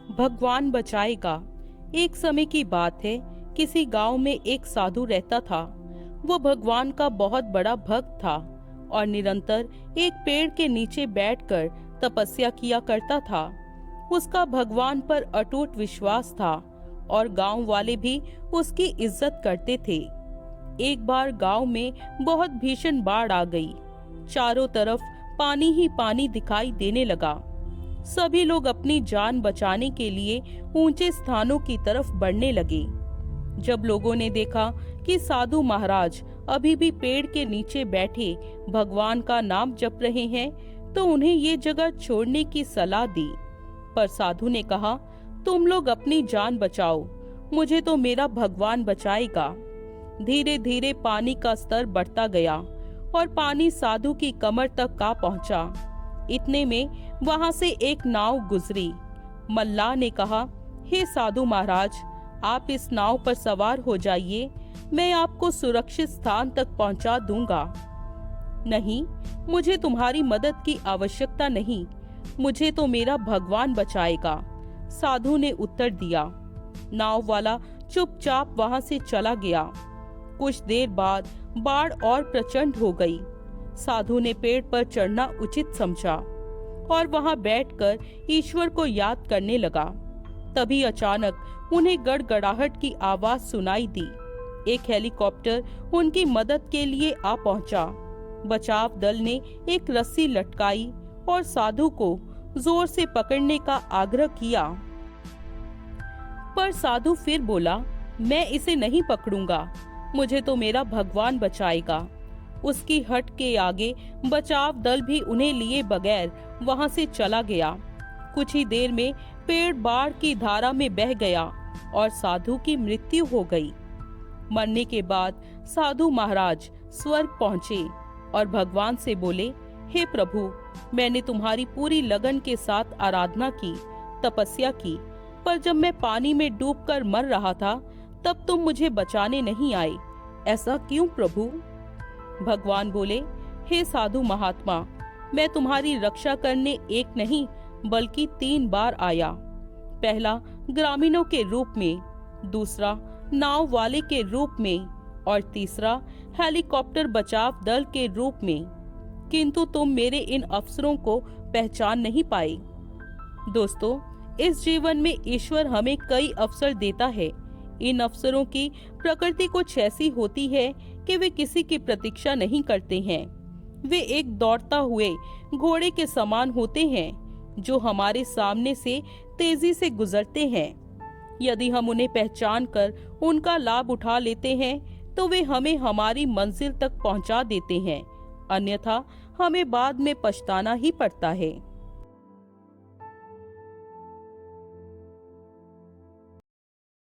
भगवान बचाएगा। एक समय की बात है, किसी गांव में एक साधु रहता था। वो भगवान का बहुत बड़ा भक्त था और निरंतर एक पेड़ के नीचे बैठकर तपस्या किया करता था। उसका भगवान पर अटूट विश्वास था और गांव वाले भी उसकी इज्जत करते थे। एक बार गांव में बहुत भीषण बाढ़ आ गई। चारों तरफ पानी ही पानी दिखाई देने लगा। सभी लोग अपनी जान बचाने के लिए ऊंचे स्थानों की तरफ बढ़ने लगे। जब लोगों ने देखा कि साधु महाराज अभी भी पेड़ के नीचे बैठे भगवान का नाम जप रहे हैं, तो उन्हें ये जगह छोड़ने की सलाह दी। पर साधु ने कहा, तुम लोग अपनी जान बचाओ, मुझे तो मेरा भगवान बचाएगा। धीरे धीरे पानी का स्तर बढ़ता गया और पानी साधु की कमर तक आ पहुंचा। इतने में वहां से एक नाव गुजरी। मल्लाह ने कहा, हे साधु महाराज, आप इस नाव पर सवार हो जाइए, मैं आपको सुरक्षित स्थान तक पहुंचा दूंगा। नहीं, मुझे तुम्हारी मदद की आवश्यकता नहीं, मुझे तो मेरा भगवान बचाएगा, साधु ने उत्तर दिया। नाव वाला चुपचाप वहां से चला गया। कुछ देर बाद बाढ़ और प्रचंड हो गई। साधु ने पेड़ पर चढ़ना उचित समझा और वहां बैठकर ईश्वर को याद करने लगा। तभी अचानक उन्हें गड़गड़ाहट की आवाज सुनाई दी। एक हेलीकॉप्टर उनकी मदद के लिए आ पहुंचा। बचाव दल ने एक रस्सी लटकाई और साधु को जोर से पकड़ने का आग्रह किया, पर साधु फिर बोला, मैं इसे नहीं पकड़ूंगा, मुझे तो मेरा भगवान बचाएगा। उसकी हट के आगे बचाव दल भी उन्हें लिए बगैर वहां से चला गया। कुछ ही देर में पेड़ बाढ़ की धारा में बह गया और साधु की मृत्यु हो गई। मरने के बाद साधु महाराज स्वर्ग पहुंचे और भगवान से बोले, हे प्रभु, मैंने तुम्हारी पूरी लगन के साथ आराधना की, तपस्या की, पर जब मैं पानी में डूबकर मर रहा था तब तुम मुझे बचाने नहीं आए, ऐसा क्यों प्रभु? भगवान बोले, हे साधु महात्मा, मैं तुम्हारी रक्षा करने एक नहीं बल्कि 3 बार आया। पहला ग्रामीणों के रूप में, दूसरा नाव वाले के रूप में और तीसरा हेलीकॉप्टर बचाव दल के रूप में, किंतु तुम मेरे इन अवसरों को पहचान नहीं पाए। दोस्तों, इस जीवन में ईश्वर हमें कई अवसर देता है। इन अवसरों की प्रकृति कुछ ऐसी होती है कि वे किसी की प्रतीक्षा नहीं करते हैं। वे एक दौड़ता हुए घोड़े के समान होते हैं जो हमारे सामने से तेजी से गुजरते हैं। यदि हम उन्हें पहचान कर उनका लाभ उठा लेते हैं तो वे हमें हमारी मंजिल तक पहुंचा देते हैं, अन्यथा हमें बाद में पछताना ही पड़ता है।